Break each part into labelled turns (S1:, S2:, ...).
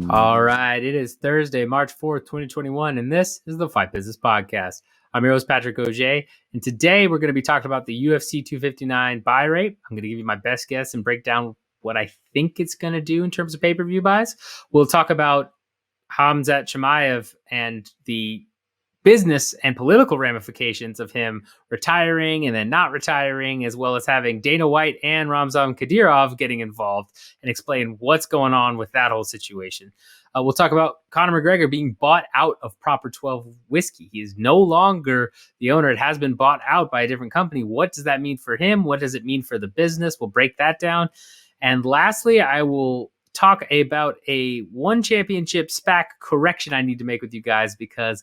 S1: All right, it is Thursday, March 4th, 2021, and this is the Fight Business Podcast. I'm your host, Patrick Auger, and today we're going to be talking about the UFC 259 buy rate. I'm going to give you my best guess and break down what I think it's going to do in terms of pay-per-view buys. We'll talk about Khamzat Chimaev and the business and political ramifications of him retiring and then not retiring, as well as having Dana White and Ramzan Kadyrov getting involved, and explain what's going on with that whole situation. We'll talk about Conor McGregor being bought out of Proper 12 Whiskey. He is no longer the owner. It has been bought out by a different company. What does that mean for him? What does it mean for the business? We'll break that down. And lastly, I will talk about a ONE Championship SPAC correction I need to make with you guys, because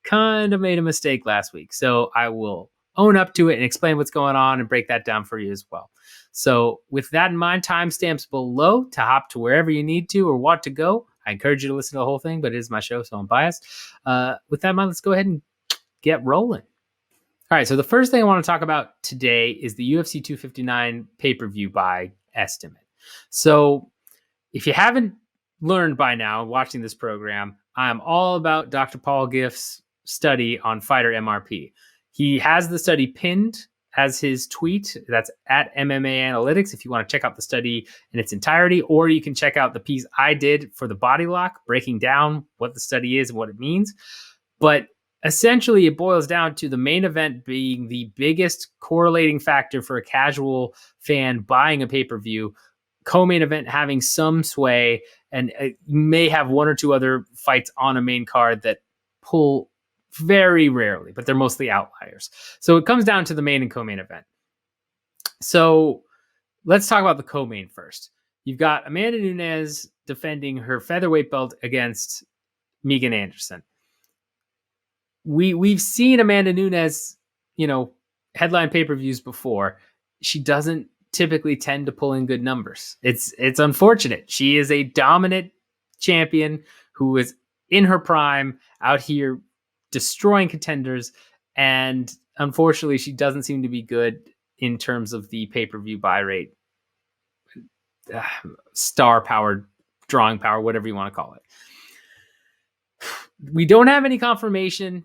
S1: kind of made a mistake last week. So I will own up to it and explain what's going on and break that down for you as well. So with that in mind, timestamps below to hop to wherever you need to or want to go. I encourage you to listen to the whole thing, but it is my show, so I'm biased. With that in mind, let's go ahead and get rolling. All right, so the first thing I want to talk about today is the UFC 259 pay-per-view buy estimate. So if you haven't learned by now watching this program, I'm all about Dr. Paul Giff's study on fighter MRP. He has the study pinned as his tweet. That's at MMA Analytics if you want to check out the study in its entirety, or you can check out the piece I did for the Body Lock, breaking down what the study is and what it means. But essentially, it boils down to the main event being the biggest correlating factor for a casual fan buying a pay-per-view, co-main event having some sway, and you may have one or two other fights on a main card that pull very rarely, but they're mostly outliers. So it comes down to the main and co-main event. So let's talk about the co-main first. You've got Amanda Nunes defending her featherweight belt against Megan Anderson. We've seen Amanda Nunes, headline pay-per-views before. She doesn't typically tend to pull in good numbers. It's unfortunate. She is a dominant champion who is in her prime, out here destroying contenders, and unfortunately she doesn't seem to be good in terms of the pay-per-view buy rate, star power, drawing power, whatever you want to call it. We don't have any confirmation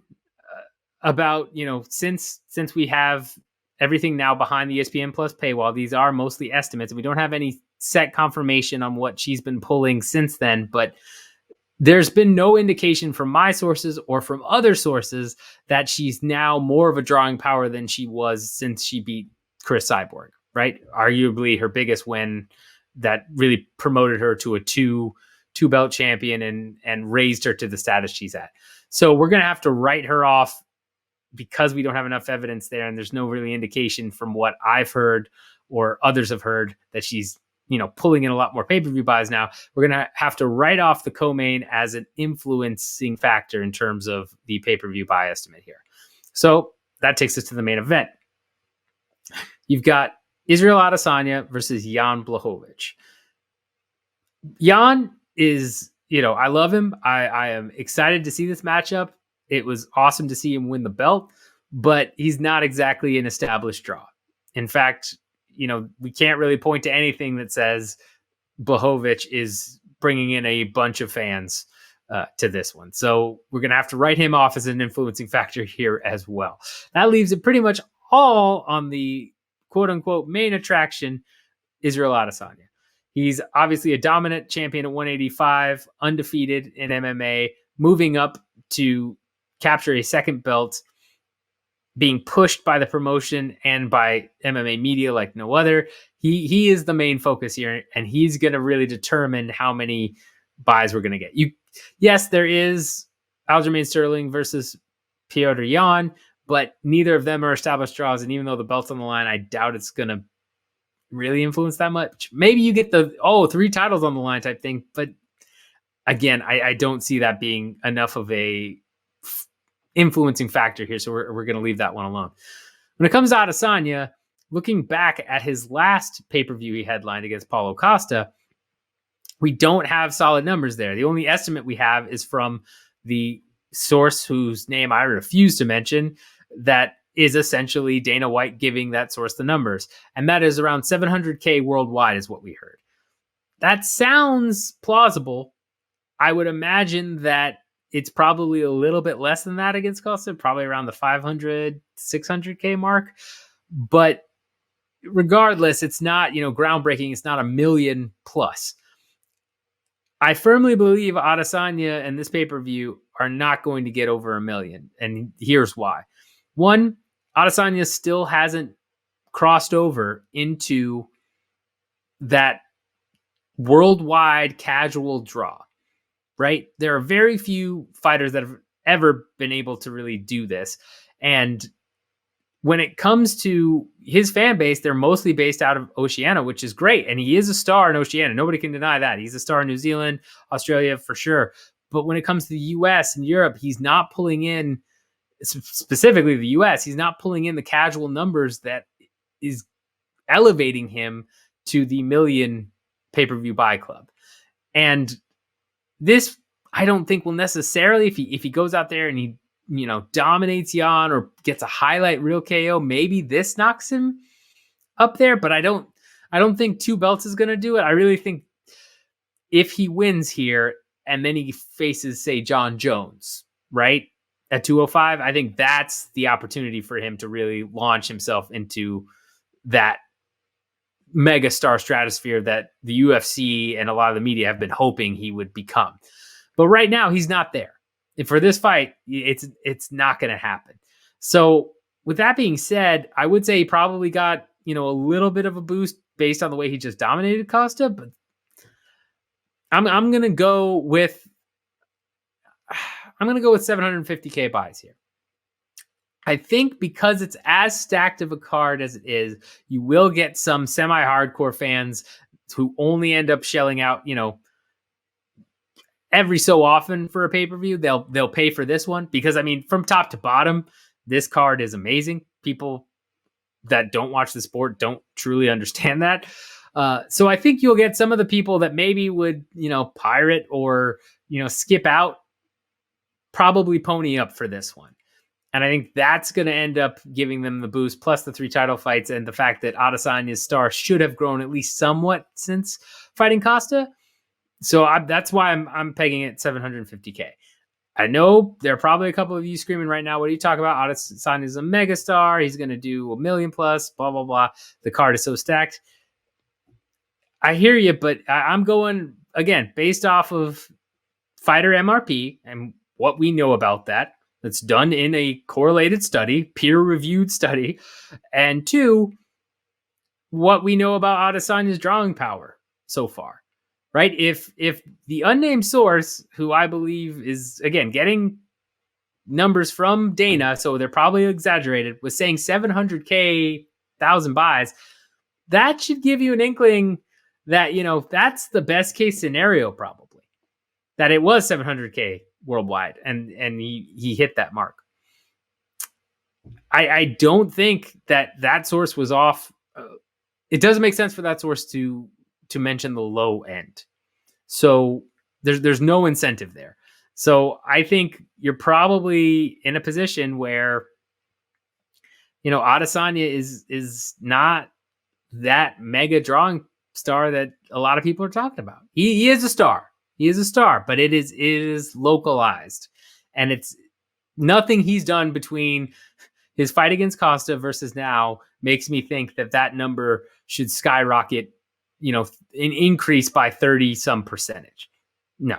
S1: about, since we have everything now behind the ESPN Plus paywall, these are mostly estimates, and we don't have any set confirmation on what she's been pulling since then, but there's been no indication from my sources or from other sources that she's now more of a drawing power than she was since she beat Chris Cyborg, right? Arguably her biggest win that really promoted her to a two belt champion and raised her to the status she's at. So we're going to have to write her off because we don't have enough evidence there, and there's no really indication from what I've heard or others have heard that she's, pulling in a lot more pay-per-view buys now. We're going to have to write off the co-main as an influencing factor in terms of the pay-per-view buy estimate here. So that takes us to the main event. You've got Israel Adesanya versus Jan Blehovich. Jan is, I love him. I am excited to see this matchup. It was awesome to see him win the belt, but he's not exactly an established draw. In fact, we can't really point to anything that says Blehovich is bringing in a bunch of fans to this one. So we're going to have to write him off as an influencing factor here as well. That leaves it pretty much all on the quote unquote main attraction, Israel Adesanya. He's obviously a dominant champion at 185, undefeated in MMA, moving up to capture a second belt, being pushed by the promotion and by MMA media like no other. He is the main focus here, and he's going to really determine how many buys we're going to get. Yes, there is Aljamain Sterling versus Petr Yan, but neither of them are established draws, and even though the belt's on the line, I doubt it's going to really influence that much. Maybe you get the 3 titles on the line type thing, but again, I don't see that being enough of a influencing factor here, so we're going to leave that one alone. When it comes to Adesanya, looking back at his last pay-per-view he headlined against Paulo Costa, we don't have solid numbers there. The only estimate we have is from the source whose name I refuse to mention, that is essentially Dana White giving that source the numbers. And that is around 700K worldwide is what we heard. That sounds plausible. I would imagine that it's probably a little bit less than that against Costa, probably around the 500, 600K mark. But regardless, it's not, groundbreaking. It's not a million plus. I firmly believe Adesanya and this pay-per-view are not going to get over 1 million. And here's why. One, Adesanya still hasn't crossed over into that worldwide casual draw, right? There are very few fighters that have ever been able to really do this. And when it comes to his fan base, they're mostly based out of Oceania, which is great. And he is a star in Oceania. Nobody can deny that. He's a star in New Zealand, Australia for sure. But when it comes to the US and Europe, he's not pulling in, specifically the US, he's not pulling in the casual numbers that is elevating him to the million pay-per-view buy club. And this, I don't think will necessarily, if he goes out there and he, dominates Jan or gets a highlight real KO, maybe this knocks him up there, but I don't think 2 belts is going to do it. I really think if he wins here and then he faces, say, John Jones, right, at 205, I think that's the opportunity for him to really launch himself into that mega star stratosphere that the UFC and a lot of the media have been hoping he would become. But right now, he's not there. And for this fight, it's not going to happen. So with that being said, I would say he probably got, a little bit of a boost based on the way he just dominated Costa, but I'm going to go with 750K buys here. I think because it's as stacked of a card as it is, you will get some semi-hardcore fans who only end up shelling out, every so often for a pay-per-view. They'll pay for this one because, from top to bottom, this card is amazing. People that don't watch the sport don't truly understand that. So I think you'll get some of the people that maybe would, pirate or, skip out, probably pony up for this one. And I think that's going to end up giving them the boost, plus the 3 title fights and the fact that Adesanya's star should have grown at least somewhat since fighting Costa. So that's why I'm pegging it 750K. I know there are probably a couple of you screaming right now, what are you talking about? Adesanya's a megastar. He's going to do 1 million plus, blah, blah, blah. The card is so stacked. I hear you, but I'm going, again, based off of fighter MRP and what we know about that. That's done in a correlated study, peer-reviewed study. And 2, what we know about Adesanya's drawing power so far, right? If the unnamed source, who I believe is, again, getting numbers from Dana, so they're probably exaggerated, was saying 700K, 1,000 buys, that should give you an inkling that, that's the best case scenario probably, that it was 700K worldwide, and he hit that mark. I don't think that source was off. It doesn't make sense for that source to mention the low end. So there's no incentive there. So I think you're probably in a position where, Adesanya is not that mega drawing star that a lot of people are talking about. He is a star. He is a star, but it is localized, and it's nothing he's done between his fight against Costa versus now makes me think that number should skyrocket, an increase by 30 some percentage. No,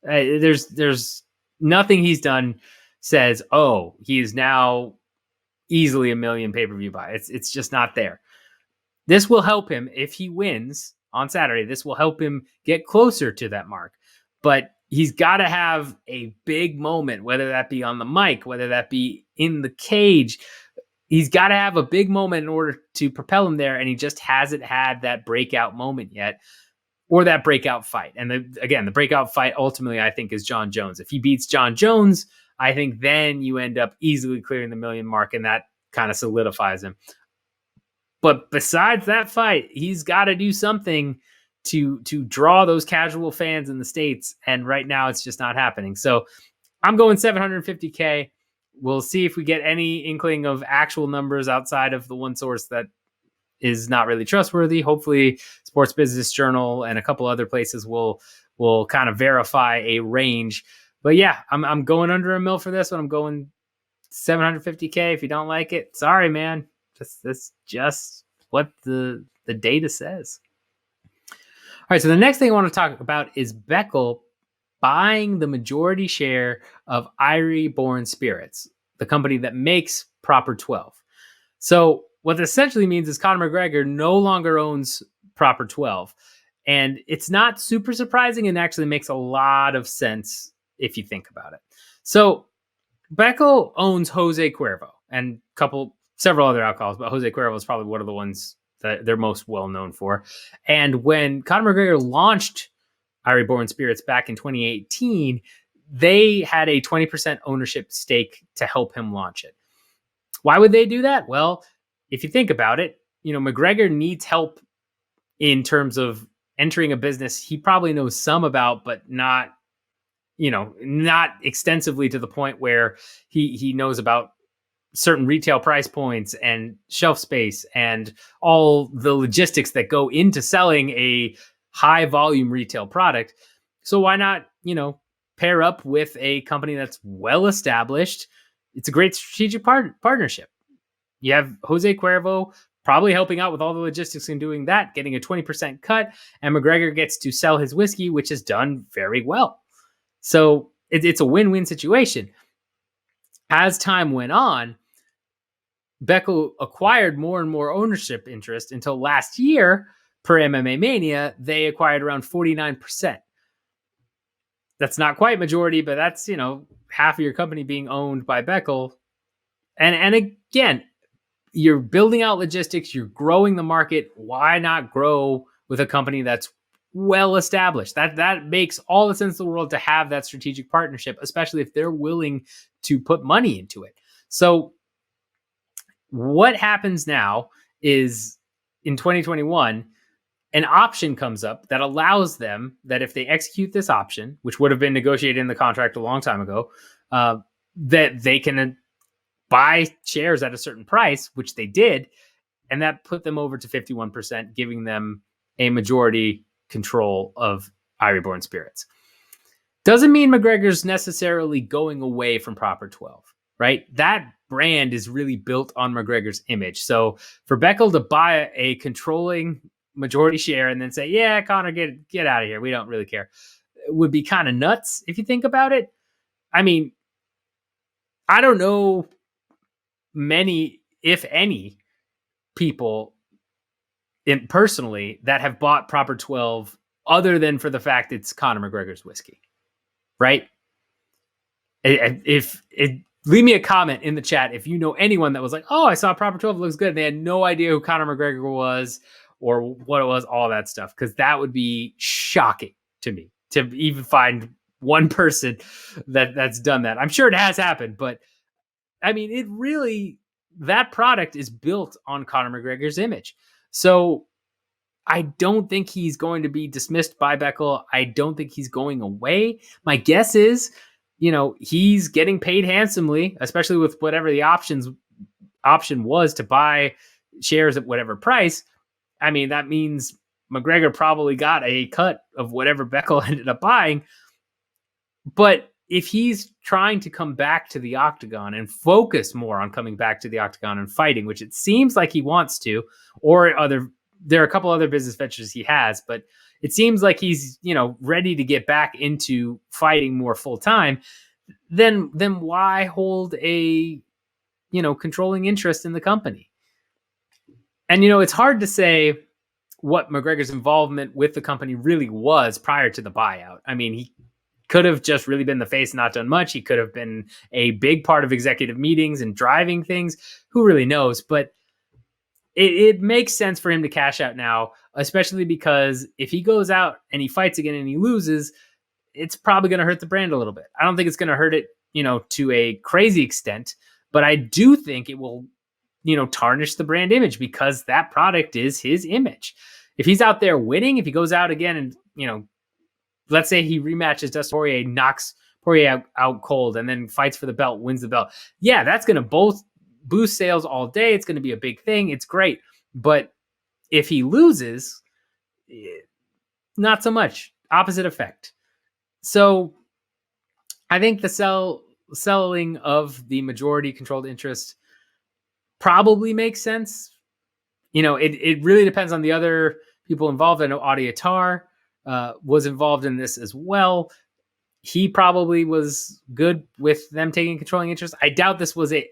S1: there's nothing he's done says, oh, he is now easily 1 million pay-per-view buy. It's just not there. This will help him if he wins on Saturday. This will help him get closer to that mark, but he's got to have a big moment, whether that be on the mic, whether that be in the cage. He's got to have a big moment in order to propel him there, and he just hasn't had that breakout moment yet, or that breakout fight. And the breakout fight ultimately, I think, is John Jones. If he beats John Jones, I think then you end up easily clearing the 1 million mark, and that kind of solidifies him. But besides that fight, he's got to do something to draw those casual fans in the States. And right now it's just not happening. So I'm going 750K. we'll see if we get any inkling of actual numbers outside of the one source that is not really trustworthy. Hopefully Sports Business Journal and a couple other places will kind of verify a range. But yeah, I'm going under $1 million for this one. I'm going $750K. If you don't like it, sorry, man. That's just what the data says. All right, so the next thing I want to talk about is Beckel buying the majority share of Ireborn Spirits, the company that makes Proper 12. So what this essentially means is Conor McGregor no longer owns Proper 12. And it's not super surprising and actually makes a lot of sense if you think about it. So Beckel owns Jose Cuervo and several other alcohols, but Jose Cuervo is probably one of the ones that they're most well known for. And when Conor McGregor launched Ireborn Spirits back in 2018, they had a 20% ownership stake to help him launch it. Why would they do that? Well, if you think about it, McGregor needs help in terms of entering a business he probably knows some about, but not extensively to the point where he knows about certain retail price points and shelf space and all the logistics that go into selling a high volume retail product. So why not, pair up with a company that's well established? It's a great strategic partnership. You have Jose Cuervo probably helping out with all the logistics and doing that, getting a 20% cut, and McGregor gets to sell his whiskey, which is done very well. So it's a win-win situation. As time went on, Beckel acquired more and more ownership interest until last year, per MMA Mania, they acquired around 49%. That's not quite majority, but that's, half of your company being owned by Beckel. And again, you're building out logistics, you're growing the market. Why not grow with a company that's well established? That makes all the sense in the world to have that strategic partnership, especially if they're willing to put money into it. So what happens now is in 2021, an option comes up that allows them that if they execute this option, which would have been negotiated in the contract a long time ago, that they can buy shares at a certain price, which they did, and that put them over to 51%, giving them a majority control of Ireborn Spirits. Doesn't mean McGregor's necessarily going away from Proper 12, right? That brand is really built on McGregor's image. So for Beckel to buy a controlling majority share and then say, yeah, Conor, get out of here, we don't really care, it would be kind of nuts if you think about it. I mean, I don't know many, if any, people personally that have bought Proper 12 other than for the fact it's Conor McGregor's whiskey, right? Leave me a comment in the chat if you know anyone that was like, oh, I saw Proper 12, it looks good, and they had no idea who Conor McGregor was or what it was, all that stuff, because that would be shocking to me to even find one person that's done that. I'm sure it has happened, but I mean, that product is built on Conor McGregor's image. So I don't think he's going to be dismissed by Beckel. I don't think he's going away. My guess is, he's getting paid handsomely, especially with whatever the option was to buy shares at whatever price. I mean, that means McGregor probably got a cut of whatever Beckel ended up buying. But if he's trying to come back to the octagon and focus more on coming back to the octagon and fighting, which it seems like he wants to, or there are a couple other business ventures he has, but it seems like he's, ready to get back into fighting more full time, then why hold a, controlling interest in the company? And, it's hard to say what McGregor's involvement with the company really was prior to the buyout. I mean, he could have just really been the face, not done much. He could have been a big part of executive meetings and driving things. Who really knows? But it makes sense for him to cash out now, especially because if he goes out and he fights again and he loses, it's probably going to hurt the brand a little bit. I don't think it's going to hurt it, to a crazy extent, but I do think it will, tarnish the brand image because that product is his image. If he's out there winning, if he goes out again and, let's say he rematches Dustin Poirier, knocks Poirier out cold and then fights for the belt, wins the belt. Yeah, that's going to both boost sales all day. It's going to be a big thing. It's great. But if he loses, not so much. Opposite effect. So I think the selling of the majority controlled interest probably makes sense. It really depends on the other people involved. I know Adi Attar was involved in this as well. He probably was good with them taking controlling interest. I doubt this was it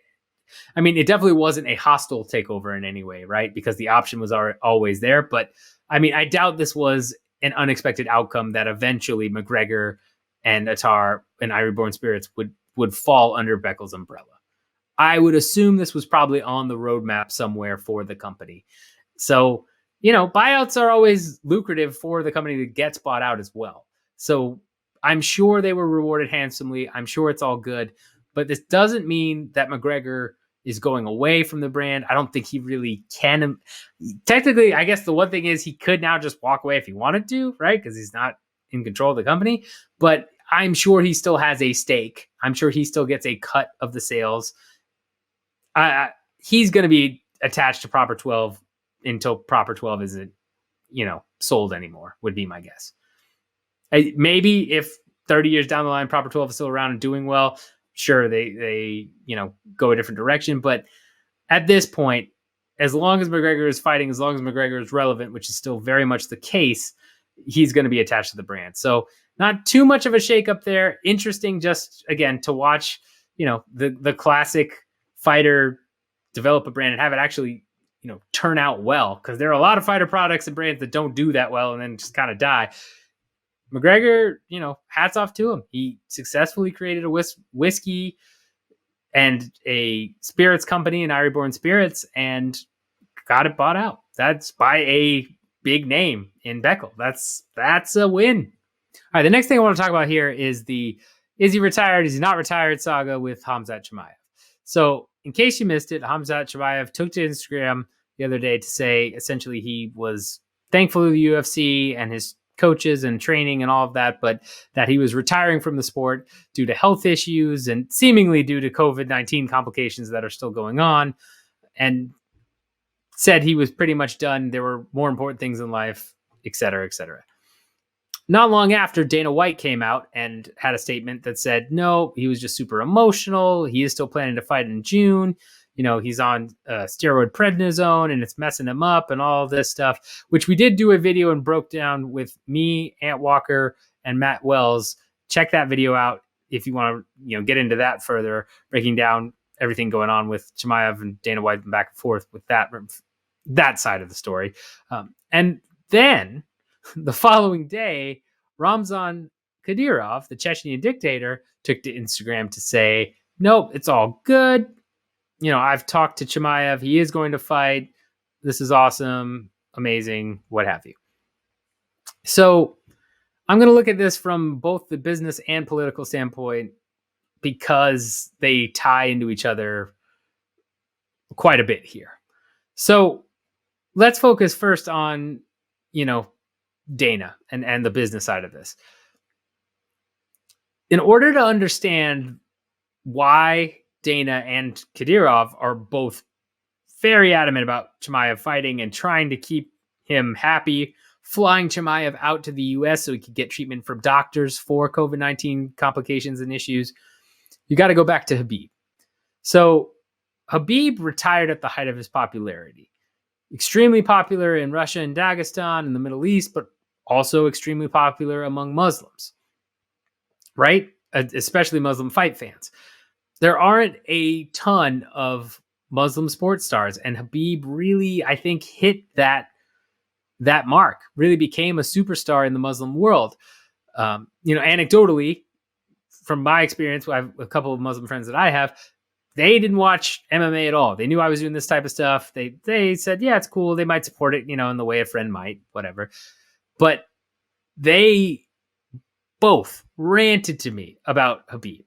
S1: definitely wasn't a hostile takeover in any way, right? Because the option was always there. But I doubt this was an unexpected outcome that eventually McGregor and Attar and Ireborn Spirits would fall under Beckel's umbrella. I would assume this was probably on the roadmap somewhere for the company. So, buyouts are always lucrative for the company that gets bought out as well. So I'm sure they were rewarded handsomely. I'm sure it's all good. But this doesn't mean that McGregor is going away from the brand. I don't think he really can. Technically, I guess the one thing is he could now just walk away if he wanted to, right? Because he's not in control of the company. But I'm sure he still has a stake. I'm sure he still gets a cut of the sales. He's going to be attached to Proper 12 until Proper 12 isn't, sold anymore, would be my guess. Maybe if 30 years down the line, Proper 12 is still around and doing well, sure, they go a different direction. But at this point, as long as McGregor is fighting, as long as McGregor is relevant, which is still very much the case, he's going to be attached to the brand. So not too much of a shakeup there. Interesting, just again to watch, the classic fighter develop a brand and have it actually, turn out well. Because there are a lot of fighter products and brands that don't do that well and then just kind of die. McGregor, hats off to him. He successfully created a whiskey and a spirits company in Ireborn Spirits and got it bought out. That's by a big name in Beckel. That's a win. All right, the next thing I want to talk about here is is he retired, is he not retired saga with Khamzat Chimaev. So in case you missed it, Khamzat Chimaev took to Instagram the other day to say essentially he was thankful to the UFC and his coaches and training and all of that, but that he was retiring from the sport due to health issues and seemingly due to COVID-19 complications that are still going on, and said he was pretty much done. There were more important things in life, et cetera, et cetera. Not long after, Dana White came out and had a statement that said, no, he was just super emotional. He is still planning to fight in June. He's on steroid prednisone and it's messing him up and all this stuff, which we did do a video and broke down with me, Ant Walker, and Matt Wells. Check that video out if you want to, get into that further, breaking down everything going on with Chimaev and Dana White and back and forth with that side of the story. And then the following day, Ramzan Kadyrov, the Chechnyan dictator, took to Instagram to say, nope, it's all good. I've talked to Chimaev. He is going to fight. This is awesome, amazing, what have you. So I'm going to look at this from both the business and political standpoint because they tie into each other quite a bit here. So let's focus first on, Dana and the business side of this. In order to understand why Dana and Kadyrov are both very adamant about Chimaev fighting and trying to keep him happy, flying Chimaev out to the US so he could get treatment from doctors for COVID-19 complications and issues, you got to go back to Khabib. So Khabib retired at the height of his popularity. Extremely popular in Russia and Dagestan in the Middle East, but also extremely popular among Muslims, right? Especially Muslim fight fans. There aren't a ton of Muslim sports stars, and Khabib really, I think, hit that mark, really became a superstar in the Muslim world. Anecdotally, from my experience, I have a couple of Muslim friends that I have, they didn't watch MMA at all. They knew I was doing this type of stuff. They said, yeah, it's cool. They might support it, in the way a friend might, whatever. But they both ranted to me about Khabib.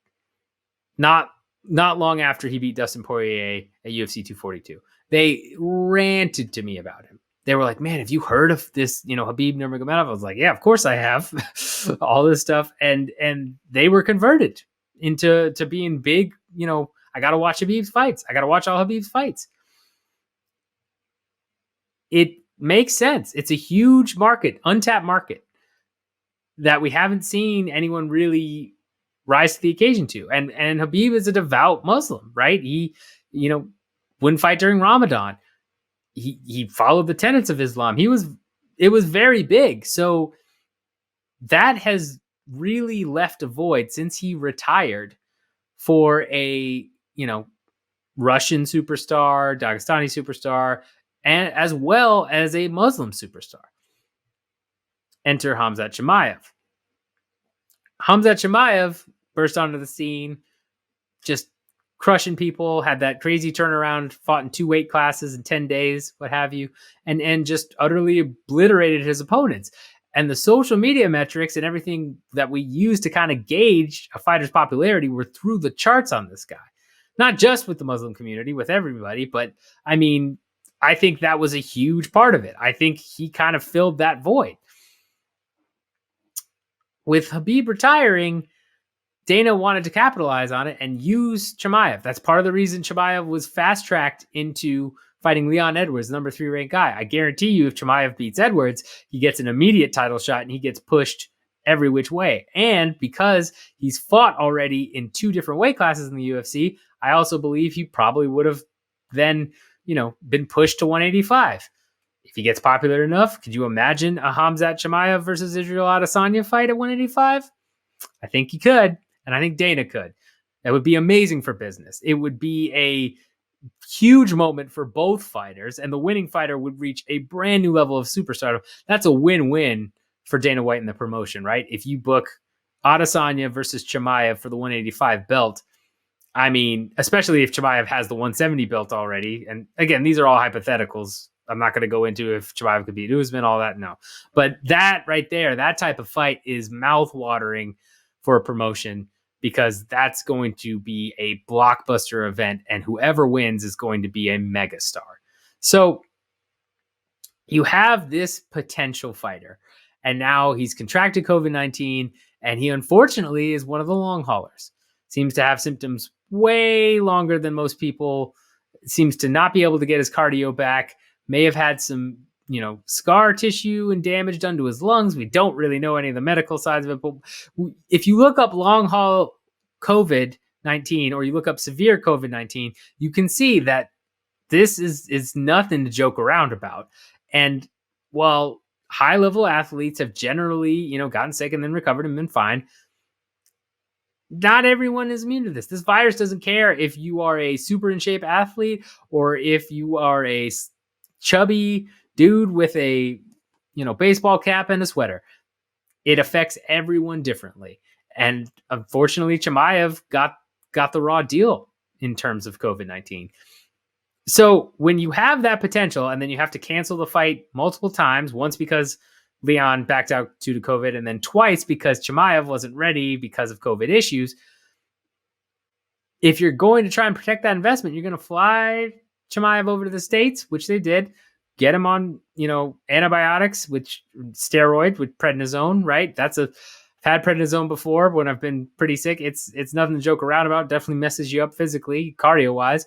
S1: Not long after he beat Dustin Poirier at UFC 242. They ranted to me about him. they were like, man, have you heard of this, Khabib Nurmagomedov? I was like, yeah, of course I have. All this stuff. And they were converted into being big, I got to watch Khabib's fights. I got to watch all Khabib's fights. It makes sense. It's a huge market, untapped market that we haven't seen anyone really rise to the occasion to. And Khabib is a devout Muslim, right? He, wouldn't fight during Ramadan. He followed the tenets of Islam. It was very big. So that has really left a void since he retired for a, Russian superstar, Dagestani superstar, and as well as a Muslim superstar. Enter Khamzat Chimaev. Khamzat Chimaev burst onto the scene, just crushing people, had that crazy turnaround, fought in 2 weight classes in 10 days, what have you, and just utterly obliterated his opponents. And the social media metrics and everything that we use to kind of gauge a fighter's popularity were through the charts on this guy. Not just with the Muslim community, with everybody, but I mean, I think that was a huge part of it. I think he kind of filled that void. With Khabib retiring, Dana wanted to capitalize on it and use Chimaev. That's part of the reason Chimaev was fast-tracked into fighting Leon Edwards, number 3 ranked guy. I guarantee you if Chimaev beats Edwards, he gets an immediate title shot and he gets pushed every which way. And because he's fought already in 2 different weight classes in the UFC, I also believe he probably would have then, been pushed to 185. If he gets popular enough, could you imagine a Khamzat Chimaev versus Israel Adesanya fight at 185? I think he could, and I think Dana could. That would be amazing for business. It would be a huge moment for both fighters, and the winning fighter would reach a brand new level of superstardom. That's a win-win for Dana White and the promotion, right? If you book Adesanya versus Chimaev for the 185 belt, I mean, especially if Chimaev has the 170 belt already, and again, these are all hypotheticals. I'm not going to go into if Chimaev could beat Usman, all that, no. But that right there, that type of fight is mouth-watering for a promotion because that's going to be a blockbuster event, and whoever wins is going to be a megastar. So you have this potential fighter, and now he's contracted COVID-19, and he unfortunately is one of the long haulers. Seems to have symptoms way longer than most people, seems to not be able to get his cardio back, may have had some, scar tissue and damage done to his lungs. We don't really know any of the medical sides of it, but if you look up long haul COVID-19 or you look up severe COVID-19, you can see that this is nothing to joke around about. And while high level athletes have generally, gotten sick and then recovered and been fine, not everyone is immune to this. This virus doesn't care if you are a super in shape athlete or if you are a chubby dude with a, baseball cap and a sweater. It affects everyone differently. And unfortunately, Chimaev got the raw deal in terms of COVID-19. So when you have that potential and then you have to cancel the fight multiple times, once because Leon backed out due to COVID, and then twice because Chimaev wasn't ready because of COVID issues. If you're going to try and protect that investment, you're going to fly Chimaev over to the States, which they did, get him on, antibiotics, which steroids with prednisone, right? I've had prednisone before when I've been pretty sick. It's nothing to joke around about. Definitely messes you up physically, cardio wise.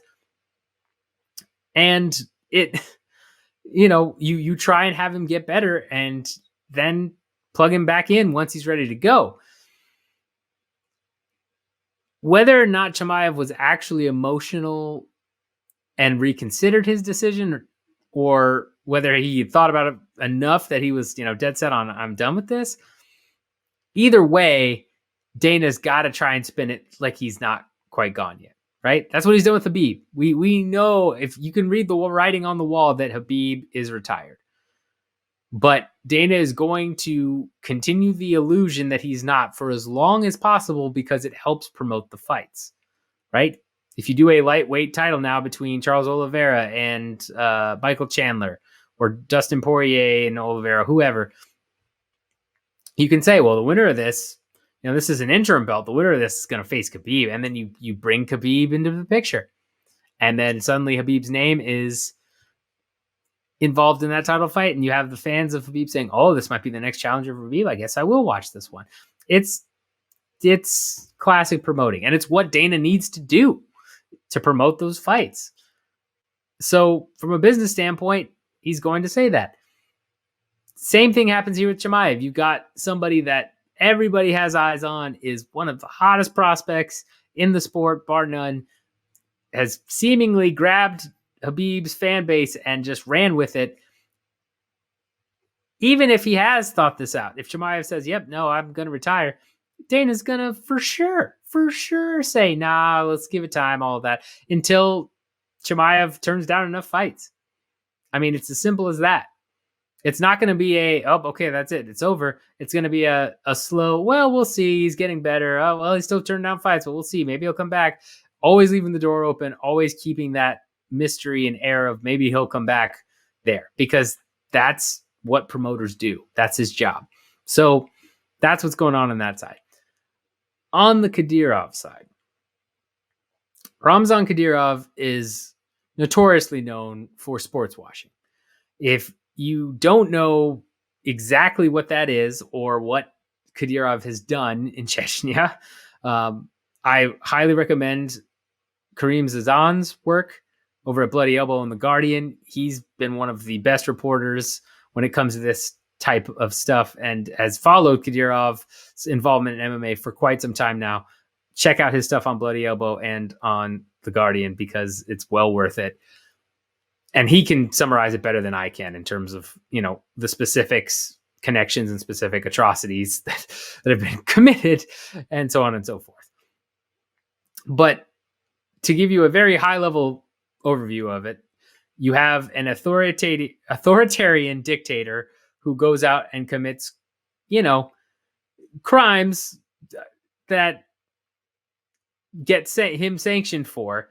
S1: And it, you try and have him get better and then plug him back in once he's ready to go. Whether or not Chimaev was actually emotional and reconsidered his decision, or whether he thought about it enough that he was, dead set on, I'm done with this. Either way, Dana's got to try and spin it like he's not quite gone yet, right? That's what he's done with Khabib. We know, if you can read the writing on the wall, that Khabib is retired. But Dana is going to continue the illusion that he's not for as long as possible because it helps promote the fights, right? If you do a lightweight title now between Charles Oliveira and Michael Chandler, or Dustin Poirier and Oliveira, whoever, you can say, well, the winner of this, this is an interim belt. The winner of this is going to face Khabib. And then you bring Khabib into the picture. And then suddenly Khabib's name is, involved in that title fight, and you have the fans of Khabib saying, "Oh, this might be the next challenger for Khabib. I guess I will watch this one." It's classic promoting, and it's what Dana needs to do to promote those fights. So from a business standpoint, he's going to say that. Same thing happens here with Chimaev. You've got somebody that everybody has eyes on, is one of the hottest prospects in the sport, bar none, has seemingly grabbed Khabib's fan base and just ran with it. Even if he has thought this out, if Chimaev says, "Yep, no, I'm going to retire," Dana's going to for sure say, "Nah, let's give it time," all of that, until Chimaev turns down enough fights. I mean, it's as simple as that. It's not going to be okay, that's it, it's over. It's going to be a slow, well, we'll see, he's getting better. Oh, well, he's still turning down fights, but we'll see. Maybe he'll come back. Always leaving the door open, always keeping that mystery and air of maybe he'll come back there, because that's what promoters do. That's his job. So that's what's going on that side. On the Kadyrov side, Ramzan Kadyrov is notoriously known for sports washing. If you don't know exactly what that is or what Kadyrov has done in Chechnya, I highly recommend Karim Zazan's work over at Bloody Elbow and The Guardian. He's been one of the best reporters when it comes to this type of stuff and has followed Kadyrov's involvement in MMA for quite some time now. Check out his stuff on Bloody Elbow and on The Guardian, because it's well worth it. And he can summarize it better than I can in terms of, the specifics, connections, and specific atrocities that have been committed, and so on and so forth. But to give you a very high level overview of it, you have an authoritarian dictator who goes out and commits, crimes that get him sanctioned for.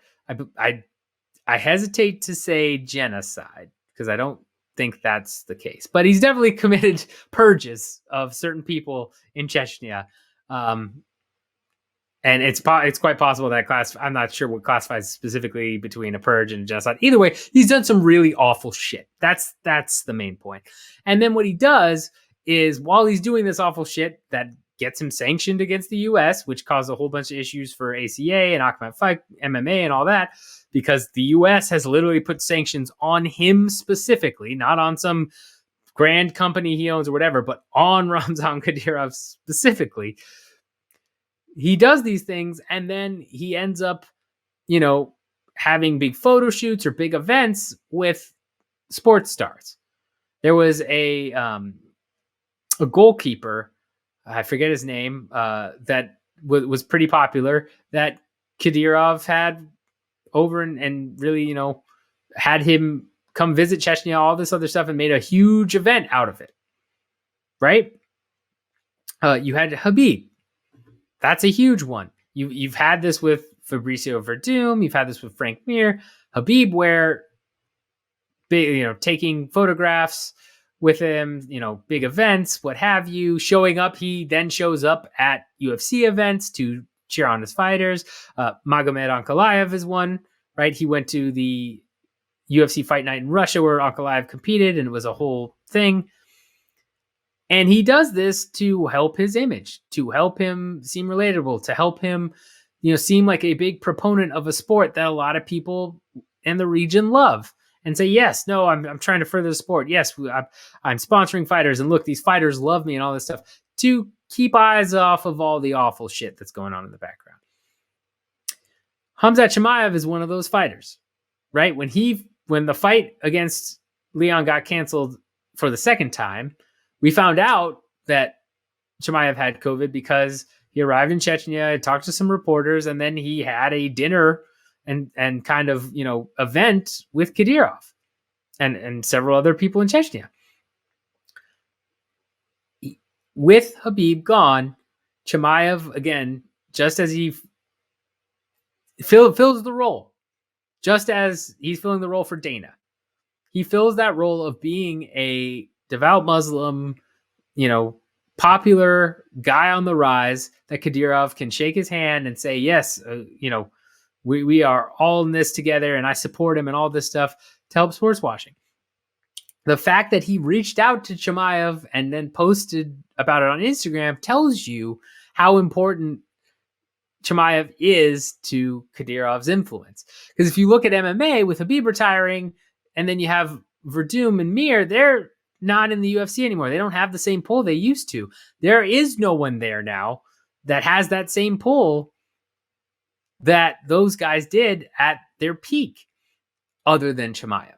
S1: I hesitate to say genocide, because I don't think that's the case. But he's definitely committed purges of certain people in Chechnya. And it's quite possible that I'm not sure what classifies specifically between a purge and a genocide. Either way, he's done some really awful shit. That's the main point. And then what he does is, while he's doing this awful shit that gets him sanctioned against the U.S., which caused a whole bunch of issues for ACA and Akhmat Fight, MMA and all that, because the U.S. has literally put sanctions on him specifically, not on some grand company he owns or whatever, but on Ramzan Kadyrov specifically. He does these things, and then he ends up, having big photo shoots or big events with sports stars. There was a goalkeeper, I forget his name, that was pretty popular, that Kadyrov had over and really, had him come visit Chechnya, all this other stuff, and made a huge event out of it. Right? You had Khabib. That's a huge one. You've had this with Fabricio Verdum. You've had this with Frank Mir. Khabib, where taking photographs with him, big events, what have you, showing up. He then shows up at UFC events to cheer on his fighters. Magomed Ankalaev is one, right? He went to the UFC Fight Night in Russia where Ankalaev competed, and it was a whole thing. And he does this to help his image, to help him seem relatable, to help him, seem like a big proponent of a sport that a lot of people in the region love, and say, yes, no, I'm trying to further the sport. Yes, I'm sponsoring fighters, and look, these fighters love me and all this stuff, to keep eyes off of all the awful shit that's going on in the background. Khamzat Chimaev is one of those fighters, right? When the fight against Leon got canceled for the second time, we found out that Chimaev had COVID because he arrived in Chechnya, talked to some reporters, and then he had a dinner and kind of, event with Kadyrov and several other people in Chechnya. With Khabib gone, Chimaev, again, just as he fills the role, just as he's filling the role for Dana, he fills that role of being a devout Muslim, popular guy on the rise that Kadyrov can shake his hand and say, yes, we are all in this together, and I support him and all this stuff to help sports washing. the fact that he reached out to Chimaev and then posted about it on Instagram tells you how important Chimaev is to Kadyrov's influence. Because if you look at MMA with Khabib retiring, and then you have Verdum and Mir, they're not in the UFC anymore. They don't have the same pull they used to. There is no one there now that has that same pull that those guys did at their peak, other than Chimaev.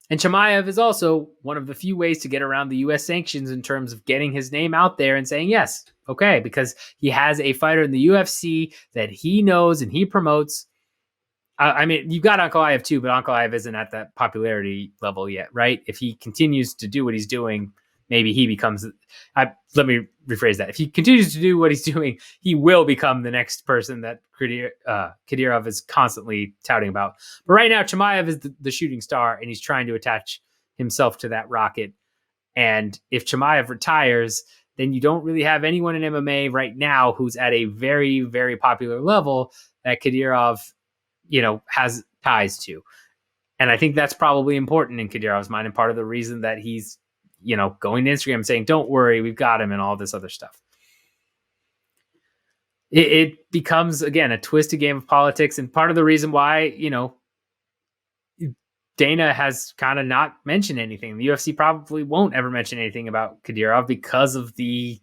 S1: And Chimaev is also one of the few ways to get around the U.S. sanctions in terms of getting his name out there and saying, yes, okay, because he has a fighter in the UFC that he knows and he promotes. I mean, you've got Ankalaev too, but Ankalaev isn't at that popularity level yet, right? If he continues to do what he's doing, maybe he becomes... let me rephrase that. If he continues to do what he's doing, he will become the next person that Kadyrov is constantly touting about. But right now, Chimaev is the shooting star, and he's trying to attach himself to that rocket. And if Chimaev retires, then you don't really have anyone in MMA right now who's at a very, very popular level that Kadyrov, has ties to. And I think that's probably important in Kadyrov's mind, and part of the reason that he's, going to Instagram saying, don't worry, we've got him, and all this other stuff. It becomes, again, a twisted game of politics. And part of the reason why, Dana has kind of not mentioned anything. The UFC probably won't ever mention anything about Kadyrov because of the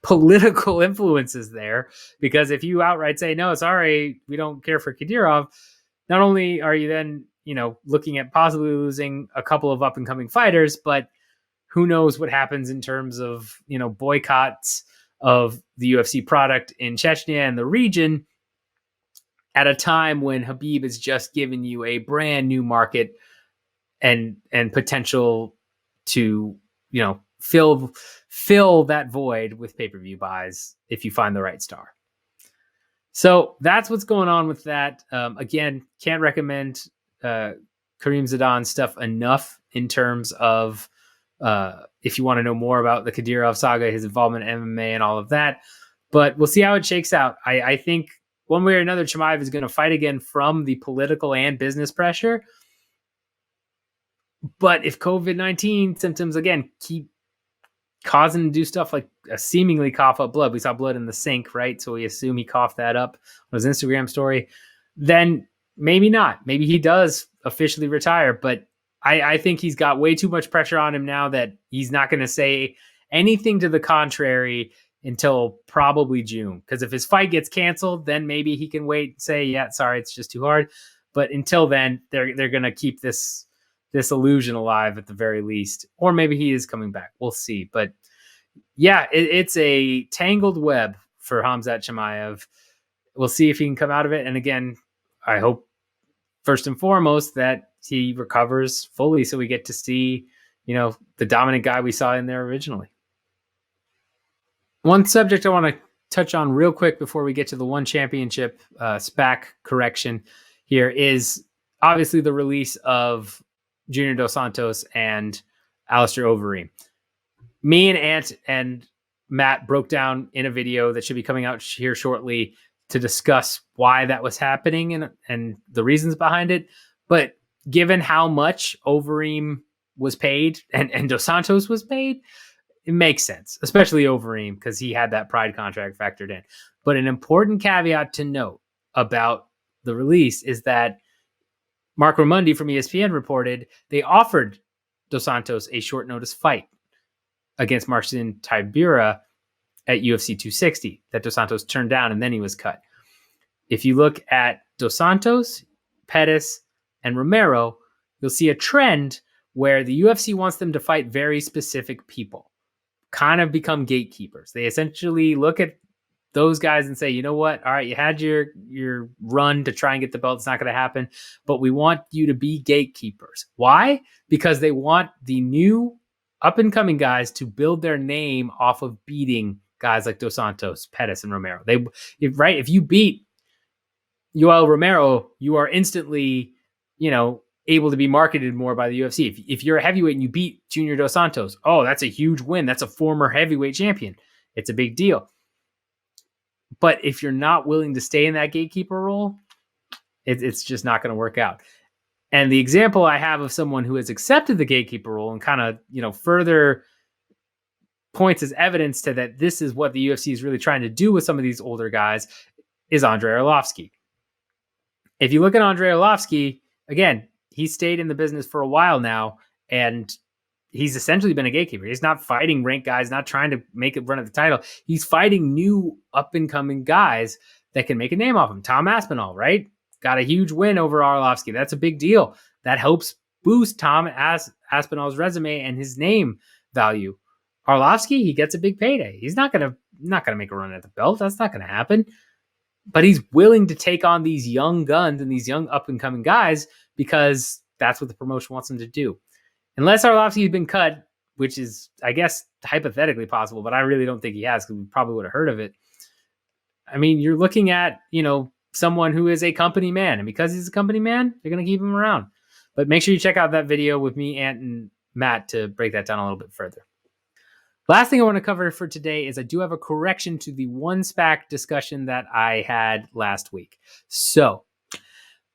S1: political influences there. Because if you outright say, no, sorry, we don't care for Kadyrov, not only are you then, looking at possibly losing a couple of up and coming fighters, but who knows what happens in terms of, boycotts of the UFC product in Chechnya and the region at a time when Khabib is just giving you a brand new market and potential to, fill that void with pay-per-view buys if you find the right star. So that's what's going on with that. Again, can't recommend Karim Zidan stuff enough in terms of if you want to know more about the Kadyrov saga, his involvement in MMA and all of that. But we'll see how it shakes out. I think one way or another, Chimaev is going to fight again from the political and business pressure. But if COVID-19 symptoms, again, keep causing him to do stuff like seemingly cough up blood, we saw blood in the sink, right? So we assume he coughed that up on his Instagram story. Then maybe not. Maybe he does officially retire. But I think he's got way too much pressure on him now that he's not going to say anything to the contrary until probably June. Because if his fight gets canceled, then maybe he can wait and say, yeah, sorry, it's just too hard. But until then, they're going to keep this illusion alive at the very least. Or maybe he is coming back. We'll see. But yeah, it's a tangled web for Khamzat Chimaev. We'll see if he can come out of it. And again, I hope first and foremost that he recovers fully so we get to see, the dominant guy we saw in there originally. One subject I want to touch on real quick before we get to the ONE Championship SPAC correction here is obviously the release of Junior Dos Santos and Alistair Overeem. Me and Ant and Matt broke down in a video that should be coming out here shortly to discuss why that was happening and the reasons behind it. But given how much Overeem was paid and Dos Santos was paid, it makes sense, especially Overeem because he had that Pride contract factored in. But an important caveat to note about the release is that Mark Ramundi from ESPN reported they offered Dos Santos a short notice fight against Marcin Tybura at UFC 260 that Dos Santos turned down, and then he was cut. If you look at Dos Santos, Pettis, and Romero, you'll see a trend where the UFC wants them to fight very specific people, kind of become gatekeepers. They essentially look at those guys and say, you know what? All right, you had your run to try and get the belt. It's not going to happen, but we want you to be gatekeepers. Why? Because they want the new up-and-coming guys to build their name off of beating guys like Dos Santos, Pettis, and Romero. If you beat Yoel Romero, you are instantly, able to be marketed more by the UFC. If you're a heavyweight and you beat Junior Dos Santos, oh, that's a huge win. That's a former heavyweight champion. It's a big deal. But if you're not willing to stay in that gatekeeper role, it's just not going to work out. And the example I have of someone who has accepted the gatekeeper role and kind of, further points as evidence to that this is what the UFC is really trying to do with some of these older guys is Andrei Arlovski. If you look at Andrei Arlovski, again, he stayed in the business for a while now, and he's essentially been a gatekeeper. He's not fighting ranked guys, not trying to make a run at the title. He's fighting new up-and-coming guys that can make a name off him. Tom Aspinall, right? Got a huge win over Arlovski. That's a big deal. That helps boost Tom Aspinall's resume and his name value. Arlovski, he gets a big payday. He's not gonna make a run at the belt. That's not gonna happen. But he's willing to take on these young guns and these young up-and-coming guys because that's what the promotion wants him to do. Unless Arlovski's been cut, which is, I guess, hypothetically possible, but I really don't think he has because we probably would have heard of it. I mean, you're looking at, someone who is a company man. And because he's a company man, they're going to keep him around. But make sure you check out that video with me, Ant, and Matt to break that down a little bit further. Last thing I want to cover for today is I do have a correction to the ONE SPAC discussion that I had last week. So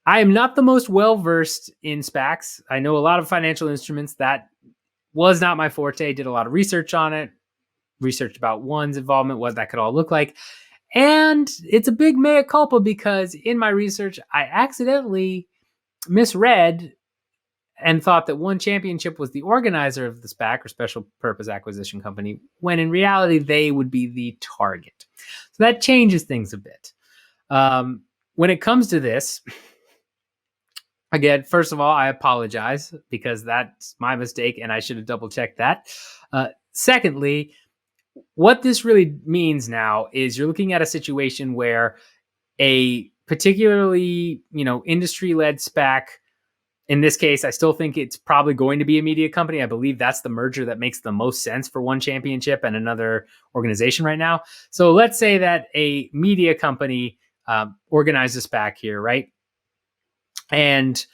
S1: I am not the most well-versed in SPACs. I know a lot of financial instruments. That was not my forte. Did a lot of research on it, researched about ONE's involvement, what that could all look like. And it's a big mea culpa because in my research, I accidentally misread and thought that ONE Championship was the organizer of the SPAC or special purpose acquisition company, when in reality, they would be the target. So that changes things a bit. When it comes to this, again, first of all, I apologize because that's my mistake and I should have double checked that. Secondly, what this really means now is you're looking at a situation where a particularly, industry-led SPAC, in this case, I still think it's probably going to be a media company. I believe that's the merger that makes the most sense for ONE Championship and another organization right now. So let's say that a media company organizes a SPAC here, right? And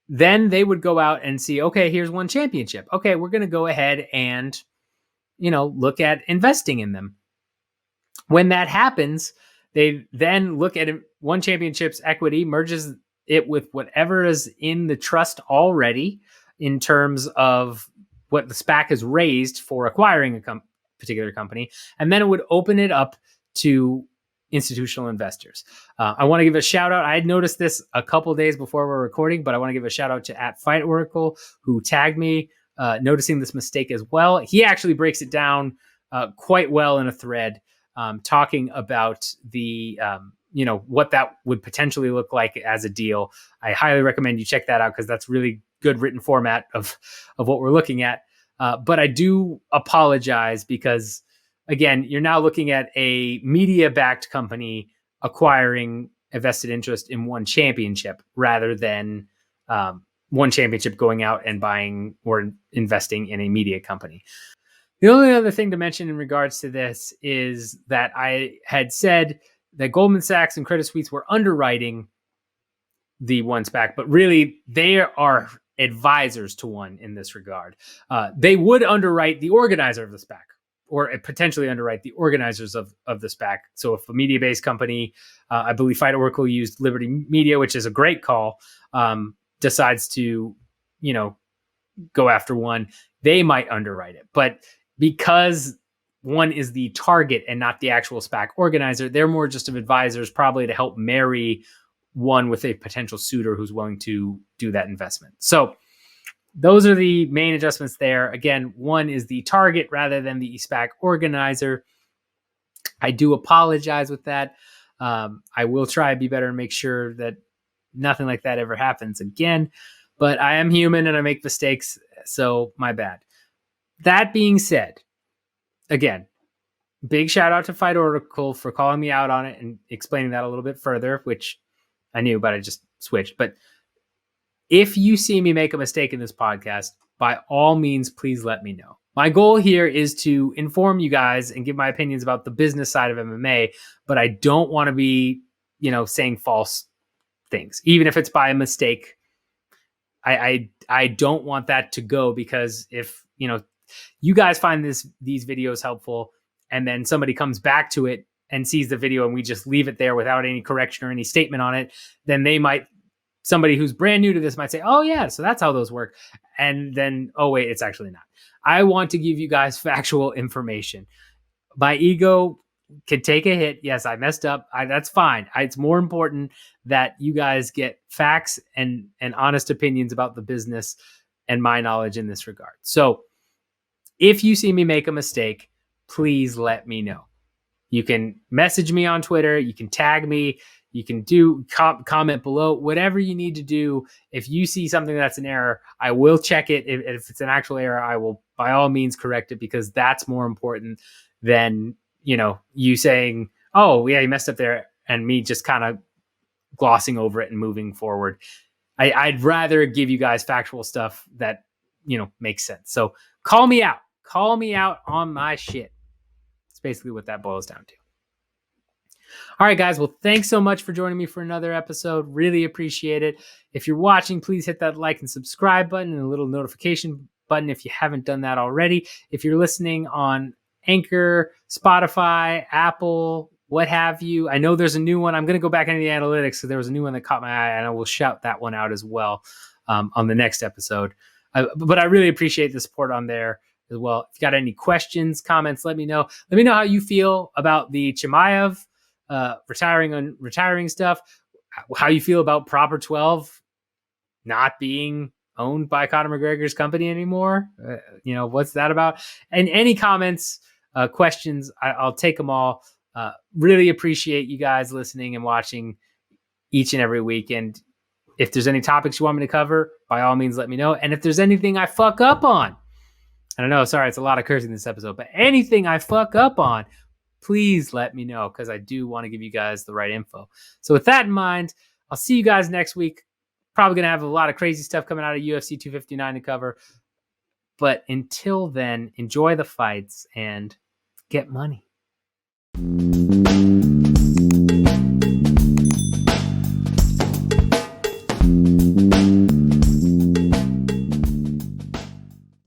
S1: then they would go out and see, okay, here's ONE Championship. Okay, we're going to go ahead and, look at investing in them. When that happens, they then look at ONE Championship's equity, merges it with whatever is in the trust already in terms of what the SPAC has raised for acquiring a particular company. And then it would open it up to institutional investors. I want to give a shout out. I had noticed this a couple days before we're recording, but I want to give a shout out to @FightOracle who tagged me noticing this mistake as well. He actually breaks it down quite well in a thread talking about the what that would potentially look like as a deal. I highly recommend you check that out because that's really good written format of what we're looking at. But I do apologize because, again, you're now looking at a media-backed company acquiring a vested interest in ONE Championship rather than ONE Championship going out and buying or investing in a media company. The only other thing to mention in regards to this is that I had said that Goldman Sachs and Credit Suisse were underwriting the ONE SPAC, but really they are advisors to ONE in this regard. They would underwrite the organizer of the SPAC or potentially underwrite the organizers of the SPAC. So if a media-based company, I believe FightOracle used Liberty Media, which is a great call, decides to, go after ONE, they might underwrite it. But because ONE is the target and not the actual SPAC organizer, they're more just of advisors, probably to help marry ONE with a potential suitor who's willing to do that investment. So those are the main adjustments there. Again, ONE is the target rather than the SPAC organizer. I do apologize with that. I will try to be better and make sure that nothing like that ever happens again. But I am human and I make mistakes, so my bad. That being said, again, big shout out to FightOracle for calling me out on it and explaining that a little bit further, which I knew, but I just switched. But if you see me make a mistake in this podcast, by all means, please let me know. My goal here is to inform you guys and give my opinions about the business side of MMA, but I don't want to be, saying false things, even if it's by a mistake. I don't want that to go because if, you guys find these videos helpful and then somebody comes back to it and sees the video and we just leave it there without any correction or any statement on it, then they might somebody who's brand new to this might say, oh yeah, so that's how those work. And then, oh wait, it's actually not. I want to give you guys factual information. My ego could take a hit. Yes, I messed up. That's fine. It's more important that you guys get facts and honest opinions about the business and my knowledge in this regard. So if you see me make a mistake, please let me know. You can message me on Twitter. You can tag me. You can do comment below, whatever you need to do. If you see something that's an error, I will check it. If it's an actual error, I will by all means correct it, because that's more important than, you saying, oh yeah, you messed up there, and me just kind of glossing over it and moving forward. I'd rather give you guys factual stuff that, makes sense. So call me out on my shit. It's basically what that boils down to. All right, guys. Well, thanks so much for joining me for another episode. Really appreciate it. If you're watching, please hit that like and subscribe button and a little notification button if you haven't done that already. If you're listening on Anchor, Spotify, Apple, what have you, I know there's a new one. I'm going to go back into the analytics, so there was a new one that caught my eye, and I will shout that one out as well on the next episode. But I really appreciate the support on there as well. If you got any questions, comments, let me know. Let me know how you feel about the Chimaev retiring stuff, how you feel about Proper 12 not being owned by Conor McGregor's company anymore. What's that about? And any comments, questions, I'll take them all. Really appreciate you guys listening and watching each and every week. And if there's any topics you want me to cover, by all means, let me know. And if there's anything I fuck up on, I don't know, sorry, it's a lot of cursing this episode, but anything I fuck up on, please let me know, because I do want to give you guys the right info. So with that in mind, I'll see you guys next week. Probably going to have a lot of crazy stuff coming out of UFC 259 to cover. But until then, enjoy the fights and get money.